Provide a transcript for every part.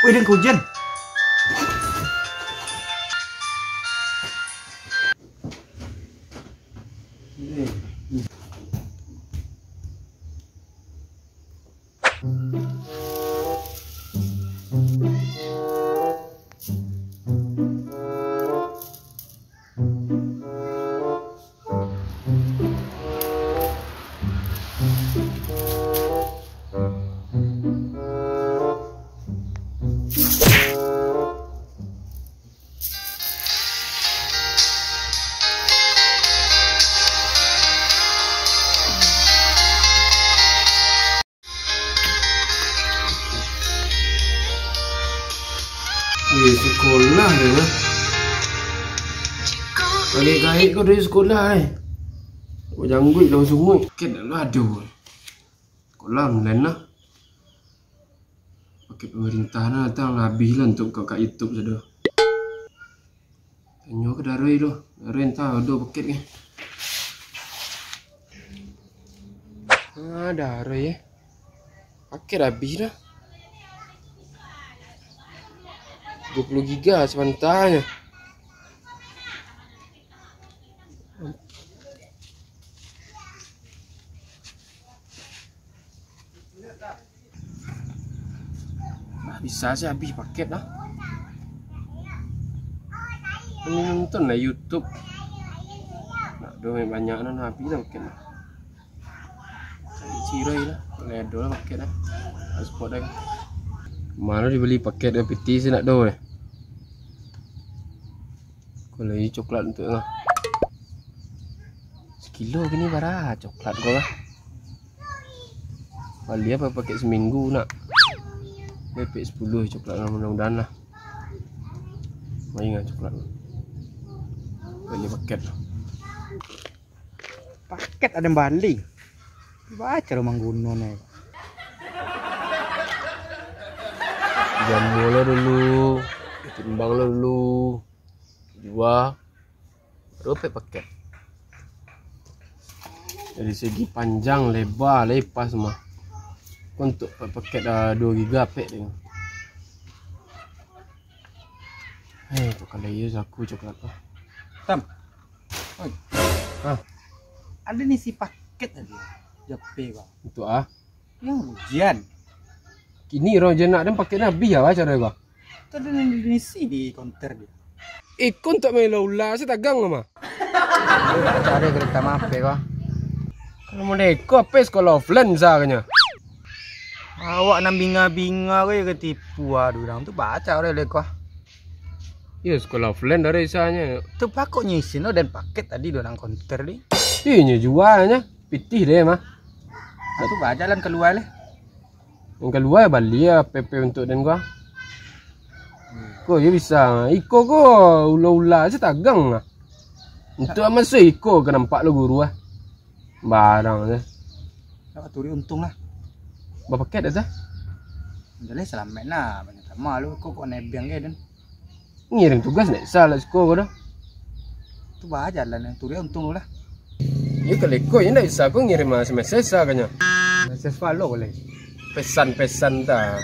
Wih, dan hujan. Sekolah dia. Kait-kait kau dari sekolah ni. Kau janggut dah semua. Paket dah lah ada. Sekolah online lah. Paket pemerintah lah datang lah habis lah untuk kau kat YouTube saja. Tanya ke Darai tu. Darai entah ada paket ke. Darai paket habis dah. 20 giga sementara. Bisa sih habis paket lah. Nonton lah YouTube. Nak doa banyak lah habis lah paket lah. Cari cirai lah. Kalau ada lah paket lah. Spot dah. Mana dibeli paket PT sih nak doa. Kalau ini coklat untuk lah. Sekilo gini barah coklat kau lah. Bali apa paket seminggu nak. PP 10 coklat lah mudah-mudahan lah. Main lah coklat lah. Beli paket lah. Paket ada yang balik. Baca rumah gunung ni. Jamu lah dulu. Timbang lah dulu. Jual. Baru paket. Dari segi panjang, lebar, lepas semua. Untuk paket 2 giga pek dia. Tu kalau ia aku coklat lah. Tam. Oi. Ada ni si paket tadi. Jape bang. Untuk Yang hujan. Kini orang je nak dan paket habis lah cara bang. Tu ada ni si di counter dia. Ikon tak main laula, saya tagang lah mah. Cara kereta mape kau. Kalau mau neko apa sekolah offline sahnya. Awak nak binga-binga kau ke tipu orang tu baca orang leko. Ya sekolah offline dari sahnya. Tu pakoknya isin dan paket tadi orang counter ni. Ini jualnya, pitih deh mah. Tu baca jalan keluar leh. Yang keluar balik ya PP untuk dan gua. Kau je bisa. Iko ko ula-ula je tagang lah. Untuk masuk iko ke nampak lo guru ah. Barang je. Dapat turi untung lah. Berapa paket dah? Jadi selamat lah. Banyak sama lu kok nebeng ke dan. Ngirim tugas nak salah sekolah kau dah. Tu bah jalan yang turi untung lu lah. Ya kalau kau yang tak bisa kau ngirim SMS kanya. SMS follow boleh. Pesan-pesan dah.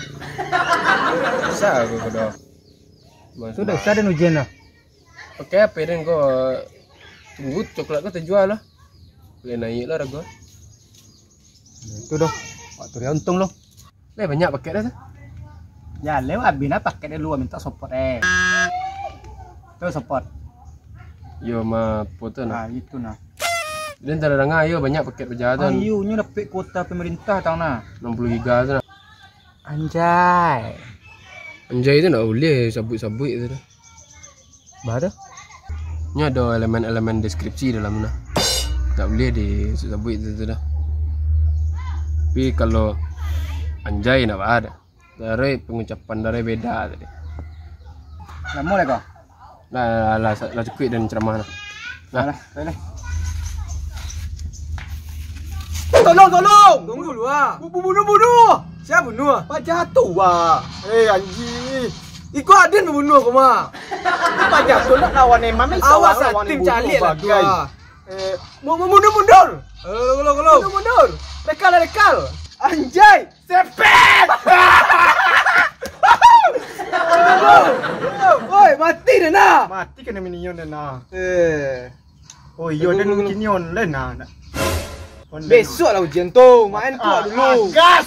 Bisa kau dah. Sudah ada hujan lah. Oke, apa dan kau tunggu coklat kau terjual lah. Boleh naik lah harga. Itu doh. Waktu dia untung loh. Leh banyak paket dah. Ya lewat abis paket dia luar minta support Tuh support. Yo mah foto nah. Itu nah. Dan tak ada ayo banyak paket perjalanan. Ayo nya dapat kuota pemerintah tahu nah. 60 giga tu nak. Anjay. Anjay tu nak boleh sabut-sabut tu dah. Baru? Nya ada elemen-elemen deskripsi dalam nah. Tak boleh sabut tu dah. Tapi kalau anjay nak ada. Dari pengucapan dari beda tadi. Lama lah kau? Lah cukup dan ceramah lah. Lah, boleh. Tolong! Tunggu dulu ah. Bunuh! Siapa bunuh? Pak jatuh ah. Anjing. Ikut Adin bunuh kau mah. Pak jatuh nak lawan Emam ni. Awas tim calik lah guys. Mundur. Mundur. Rekal. Anjay. Sepet. Oi, mati dah nak. Mati kena minion dah nah. Oh iya Tunggu, dan tunggu. kini online nah. Besok lah ujian tu. Main kuat dulu. Gas.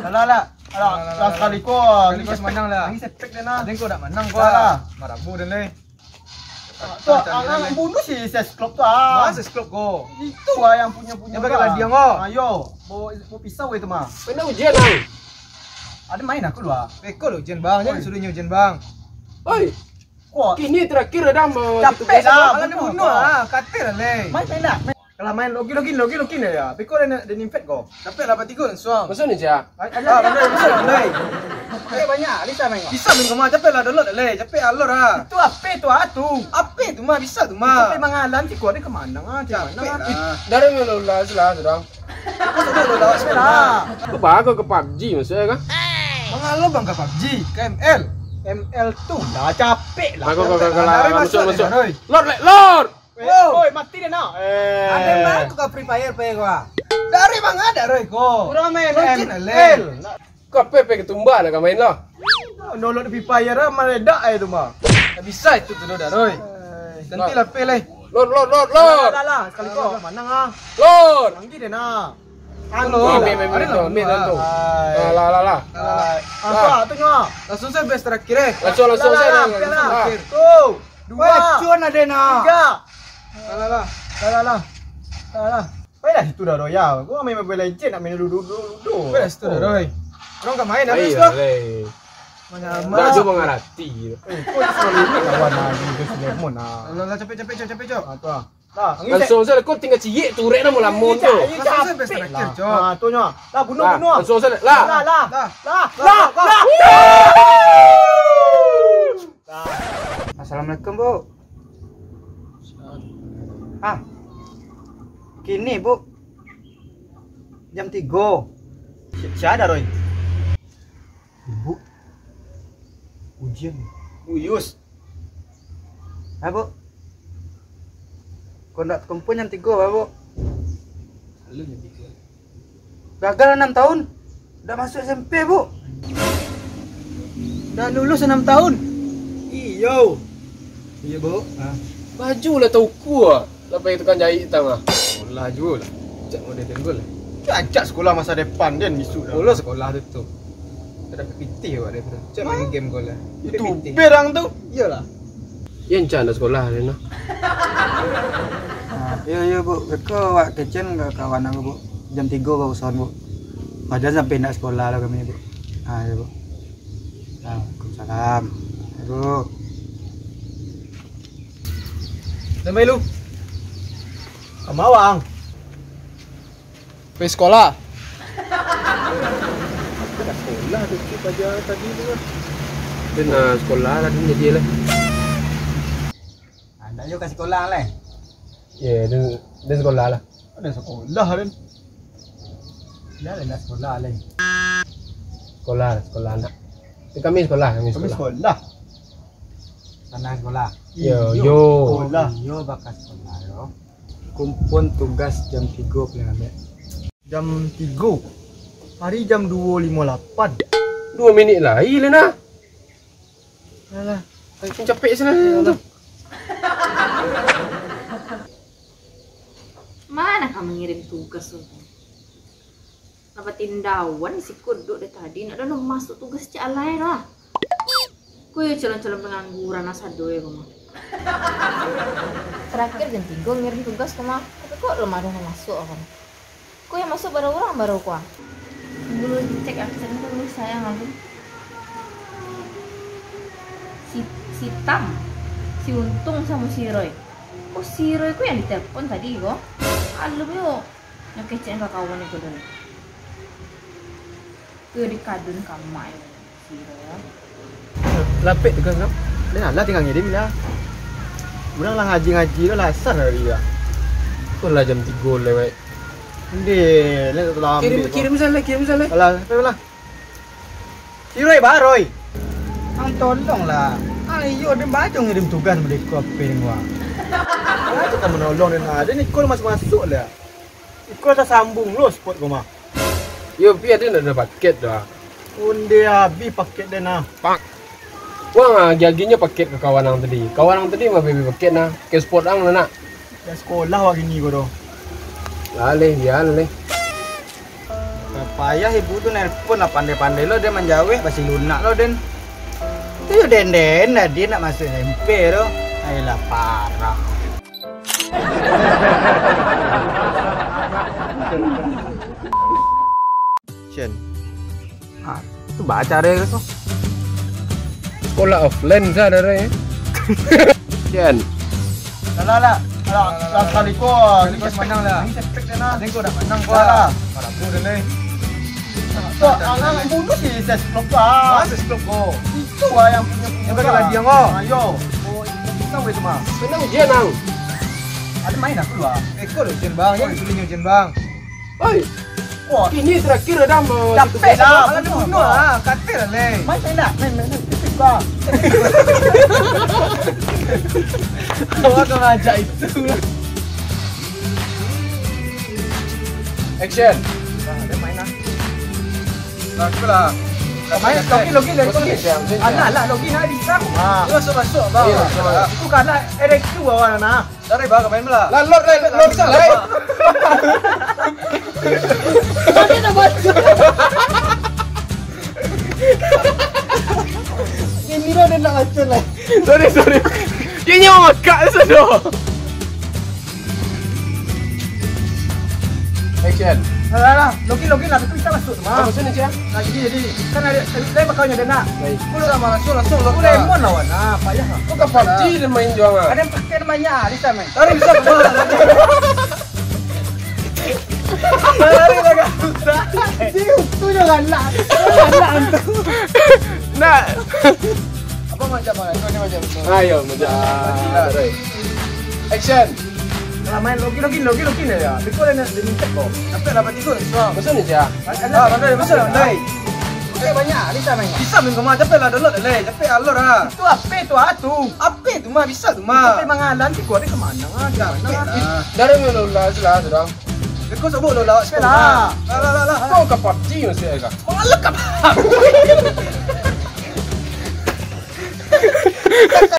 Lah lah. Alah, sekali ko. Kali kau menang lah. Ini sepek dia nah. Ada kau nak menang kau Lah. lah. Marabu dah leh. Tu ang bunuh si ses klub tu ah. Masa klub kau. Itu ah yang punya. Yang bakalan dia kau. Ayo, mau pisau itu mah. Pernah ujian lang. Ada main aku lu ah. Kau lah ujian bang. Jangan suruh ujian bang. Oi, Kok kini terakhir dah mau capek lah. Kalau dia bunuh lah. Kata lah leh. Main dah. Kalau main login ya. Tapi kau dah infect kau. Capek lah pati kau suang. Masuk ni je. Ah, benar betul leh. Banyak, Lisa main kau. Bisa main kau mah. Capek lah download leh. Capek alor lah. Itu apa tu ah tu? Apa tu mah bisa tu Tapi mah. mangalan si kau ni kemana ah? Capek lah. Dari mana lah sudah sudah. Kau sudah lewat sekolah. Lah. Apa aku ke PUBG maksudnya kan? Mengalo bang ke PUBG, ke ML. ML tu dah capek lah. Aku Dari masuk. Roy. Lord. Oi, mati dia nak. Ada bang kau ke Free Fire pe kau. Dari bang ada Roy kau. Kurang main Roy ML. Kau pepe ketumba nak main lah. Download Free Fire meledak itu mah. Tak bisa itu tu dah Roy. Nanti lah pe leh. Lord. Lah, sekali kau mana ah? Lord. Langgi dia nak. Ambil tu. Lah. Apa tu nyo? Langsung saya best terakhir eh. Langsung saya. terakhir. Tu. Dua. Cuan ada nak. Tiga. Lah. Lah. Baiklah itu dah Royal. Gua main Mobile Legends nak main dulu. Best tu dah Roy. Orang tak main habis Ayo tu. leh. Mana Dah cuba ngarati. Kau selalu ni kawan lagi ke Lemon ah. Lah capek. Ah tu ah. Lah, Langsung saya kau tinggal ciyek tu rek nama lamun tu. Langsung saya best terakhir cok. Ah tu nyo. Lah bunuh. Langsung saya lah. Lah. Assalamualaikum Bu. Kini Bu. Jam 3. Siapa Roy? Bu. Ujian. Uyus. Bu. Kau nak kumpul jam 3 Bu. Gagal 6 tahun. Dah masuk SMP Bu. Dah lulus 6 tahun. Iyo. Iya Bu. Baju lah tahu ku ah. Lepas itu kan jahit hitam ah. Sekolah juga lah. Cak model tenggol lah. Cacat sekolah masa depan dia isu dah. Bolos sekolah tu tu. Tak dapat PT awak dia tu. Cak main game kau lah. Itu berang tu. Iyalah. Yang canda sekolah dia noh. Iya Bu. Kau awak kecen ke kawan aku Bu. Jam 3 baru son Bu. Padahal sampai nak sekolah lah kami Bu. Ya Bu. Waalaikumsalam. Bu. Sampai lu. Amawang. Pergi sekolah. Sekolah tu pada tadi tu kan. Dia nak sekolah lah dia dia lah. Anda yuk ke sekolah lah. Ya, dia sekolah lah. Ada sekolah kan. Dah nak sekolah lah. Sekolah anak. Kami sekolah. Kami sekolah. Sana sekolah. Yo. Sekolah. Yo bakal sekolah yo. Kumpul tugas jam 3 pulang ambil. Jam 3. Hari jam 2.58. 2 minit lah. Iya lah. Alah. Saya capek sana tu. Mana kamu ngirim tugas tu? Dapat tindawan si kuduk dari tadi nak dah masuk tugas cak alai lah. Kau ya calon-calon pengangguran asado ya kamu. Terakhir jam 3 ngirim tugas kamu. Tapi kok lemah dah masuk kamu. Kau yang masuk baru orang baru kau. Dulu cek absen tu sayang aku. Si Tam, si Untung sama si Roy. Oh si Roy ku yang ditelepon tadi kok. Alum yo. Yang kecen kawan itu dulu. Ke di kadun kamai si Roy. Lapik tu kan. Dia lah tinggal ngirim lah. Orang lah ngaji-ngaji tu lah asal hari dia. Kau lah jam 3 lewat. Dia lah telah Kirim salah. Alah, lah. Si Roy Baroy. Ang tolong lah. Ayo dia baca ngirim tugas mereka apa yang gua. Alah kita menolong dia ada ni call masuk lah. Ikut tak sambung lu spot gua mah. Yo, biar dia nak ada paket dah. Undi habis paket dia nah. Wah, giginya paket ke kawan ang tadi. Kawan ang tadi mah baby paket nah. Ke sport ang na. Ya sekolah wagi ni ko do. Lale, ya lale. Payah ibu tuh nelpon lah pandai-pandai lo dia menjawab pasti lunak lo Den. Itu Den nah dia nak masuk SMP lo. Ayolah parah. Chen. Itu baca deh tuh. Sekolah offline sadar ya. Jen. Lah. Lah kali ko, ni pas menang lah. Ni sepek dia nah. Ni ko dah menang ko lah. Para bu dia ni. So, ang bunuh si Sesklop ah. Sesklop ko. Itu yang punya bagaimana dia ngo. Ayo. Oh, kita weh tu mah. Menang dia nang. Ada main aku lah. Ko lo Jen bang, yang sulinya Jen bang. Oi. Wah, Ini terakhir dah mau. capek lah. Kalau dia bunuh ah, kata lah le. Main nak, main. Sepek bang. Awak kau ngajak itu lah. Action. Dia main lah. Aku lah. Main login. Anak lah login ada di sana. Dia masuk bang. Iya, Itu karena RQ awak nah. Dari bang main bola. Lah lord salah. Mana nak baca? Ini dia nak baca lah. Sorry. Dia nyawa makak sana. Action. Lah, login lah. Tapi kita masuk mah. Apa sini cia? Nah, jadi kan ada makanya ada nak. Baik. Aku sama langsung lo. Aku lemon lawan. Nah, payah. Kau ke PUBG dia main juang ah. Ada yang pakai namanya di sana. Dari bisa ke bola. Lari dah susah. Itu jangan lah. Nak. Apa macam mana? Ini macam. Ayo macam. Action. Kalau main login ya. Biko dia nak minta kau. Sampai dapat ikut. So. Apa sini cia? Pandai. Pakai banyak di sana. Bisa main kemana? Capek lah download le. Capek alor ah. Itu apa tu atu? Apa tu mah bisa tu Tapi mah. mangalan ti gua ni kemana aja. Dari mana lah sudah sudah. Kau sebut lo lawak Lah. Lah. Kau ke PUBG mesti agak. Malak apa?